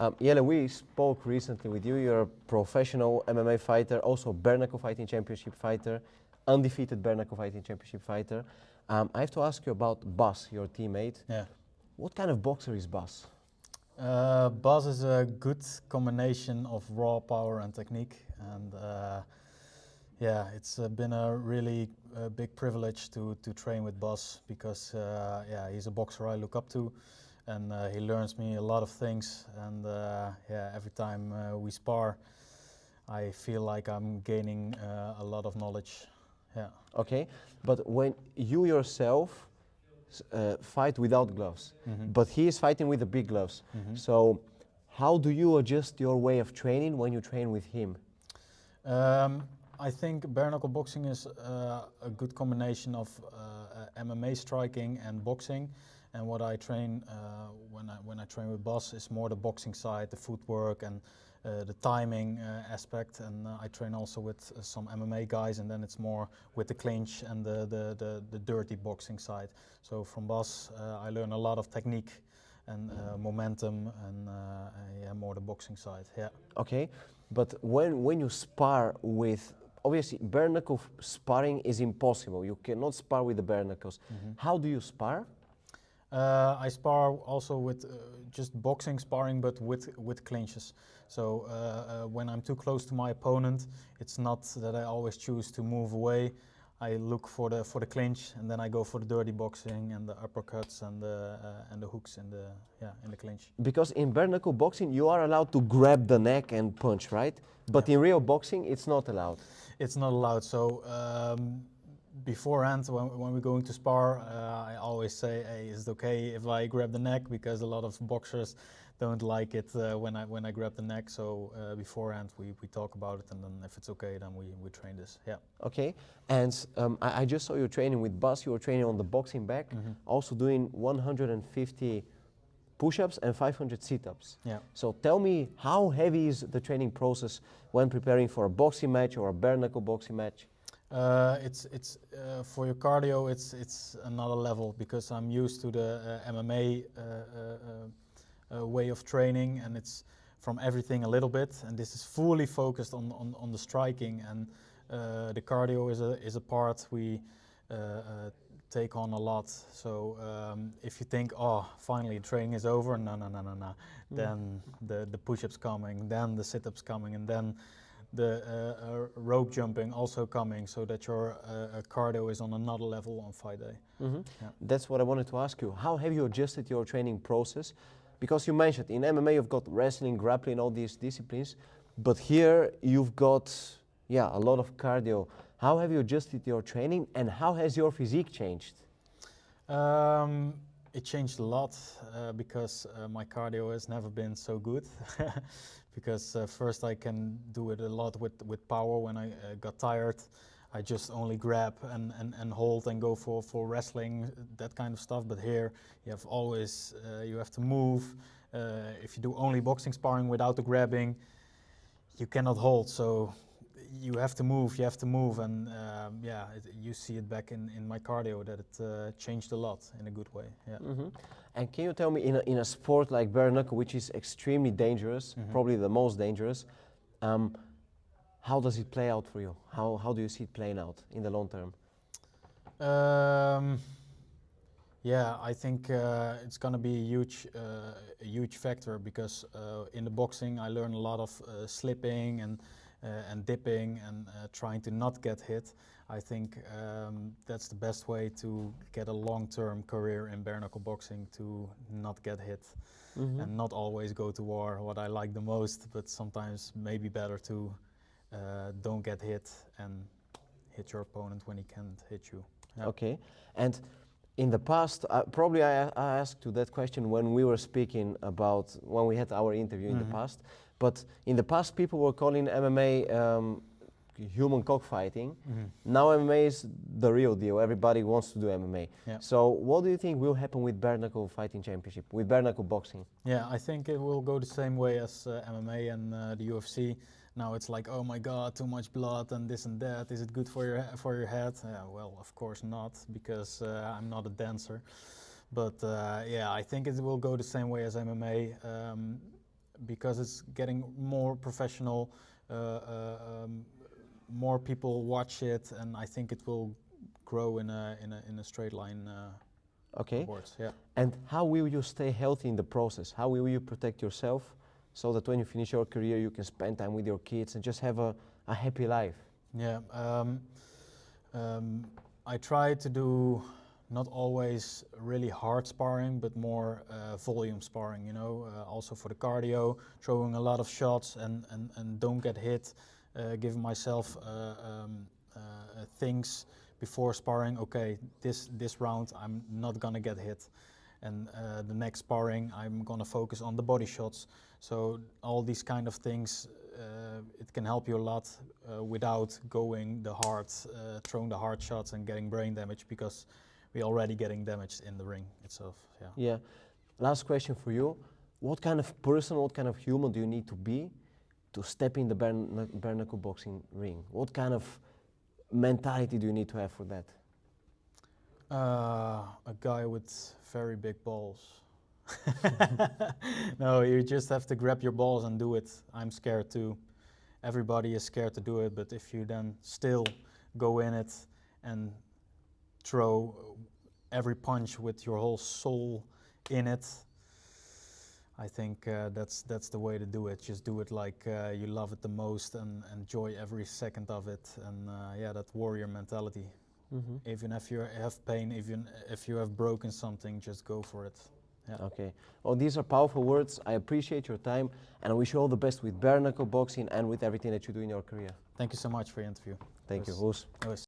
Jelle, we spoke recently with you. You're a professional MMA fighter, also bare-knuckle fighting championship fighter, undefeated bare-knuckle fighting championship fighter. I have to ask you about Bas, your teammate. Yeah. What kind of boxer is Bas? Bas is a good combination of raw power and technique, and yeah, it's been a really big privilege to train with Bas because yeah, he's a boxer I look up to, and he learns me a lot of things, and yeah, every time we spar, I feel like I'm gaining a lot of knowledge. Yeah. Okay, but when you yourself fight without gloves, but he is fighting with the big gloves. So how do you adjust your way of training when you train with him? I think bare-knuckle boxing is a good combination of MMA striking and boxing. And what I train when I train with Bas is more the boxing side, the footwork and the timing aspect. And I train also with some MMA guys, and then it's more with the clinch and the dirty boxing side. So from Bas, I learn a lot of technique and momentum and yeah, more the boxing side. Yeah. Okay, but when you spar with, obviously bare-knuckle sparring is impossible. You cannot spar with the bare knuckles. How do you spar? I spar also with just boxing sparring, but with clinches. So when I'm too close to my opponent, it's not that I always choose to move away. I look for the clinch, and then I go for the dirty boxing and the uppercuts and the hooks in the clinch. Because in bare-knuckle boxing you are allowed to grab the neck and punch, right? But in real boxing it's not allowed. It's not allowed. So beforehand, when we're going to spar, I always say, hey, is it okay if I grab the neck? Because a lot of boxers don't like it when I grab the neck. So beforehand, we talk about it, and then if it's okay, then we train this. Yeah. Okay, and I just saw you training with Bas. You were training on the boxing bag, also doing 150 push-ups and 500 sit-ups. Yeah. So tell me, how heavy is the training process when preparing for a boxing match or a bare-knuckle boxing match? It's for your cardio. It's another level because I'm used to the MMA way of training, and it's from everything a little bit. And this is fully focused on the striking, and the cardio is a part we take on a lot. So if you think, oh, finally training is over, no. Then the push-ups coming, then the sit-ups coming, and then the rope jumping also coming, so that your cardio is on another level on fight day. Yeah. That's what I wanted to ask you. How have you adjusted your training process? Because you mentioned in MMA you've got wrestling, grappling, all these disciplines, but here you've got, yeah, a lot of cardio. How have you adjusted your training, and how has your physique changed? It changed a lot because my cardio has never been so good. Because first I can do it a lot with power. When I got tired, I just only grab and hold and go for wrestling, that kind of stuff. But here you have always, you have to move. If you do only boxing sparring without the grabbing, you cannot hold. So you have to move, and yeah, you see it back in my cardio that it changed a lot in a good way. Yeah. And can you tell me, in a sport like bare-knuckle, which is extremely dangerous, probably the most dangerous, how does it play out for you? How do you see it playing out in the long term? Yeah, I think it's going to be a huge factor because in the boxing I learn a lot of slipping and dipping and trying to not get hit. I think that's the best way to get a long-term career in bare-knuckle boxing, to not get hit and not always go to war, what I like the most, but sometimes maybe better to don't get hit and hit your opponent when he can't hit you. Yeah. Okay, and in the past, probably I asked you that question when we were speaking about, when we had our interview in the past, but in the past people were calling MMA human cockfighting. Now MMA is the real deal. Everybody wants to do MMA. Yeah. So what do you think will happen with bare-knuckle fighting championship, with bare-knuckle boxing? Yeah, I think it will go the same way as MMA and the UFC. Now it's like, oh my God, too much blood and this and that. Is it good for your head? Well, of course not, because I'm not a dancer. But yeah, I think it will go the same way as MMA. because it's getting more professional. More people watch it, and I think it will grow in a straight line. Okay. Upwards, yeah. And how will you stay healthy in the process? How will you protect yourself so that when you finish your career, you can spend time with your kids and just have a happy life? Yeah. I try to do not always really hard sparring, but more volume sparring, you know, also for the cardio, throwing a lot of shots and don't get hit, giving myself things before sparring. Okay, this round I'm not gonna get hit, and the next sparring I'm gonna focus on the body shots. So all these kind of things, it can help you a lot without going the hard, throwing the hard shots and getting brain damage, because we're already getting damaged in the ring itself. Yeah. Yeah. Last question for you. What kind of person, what kind of human do you need to be to step in the bare-knuckle boxing ring? What kind of mentality do you need to have for that? A guy with very big balls. No, you just have to grab your balls and do it. I'm scared too. Everybody is scared to do it, but if you then still go in it and throw every punch with your whole soul in it, I think that's the way to do it. Just do it like you love it the most and enjoy every second of it. And yeah, that warrior mentality. Mm-hmm. Even if you have pain, even if you have broken something, just go for it. Yeah. Okay. Well, these are powerful words. I appreciate your time, and I wish you all the best with bare-knuckle boxing and with everything that you do in your career. Thank you so much for your interview. Thank you, It Hoes. was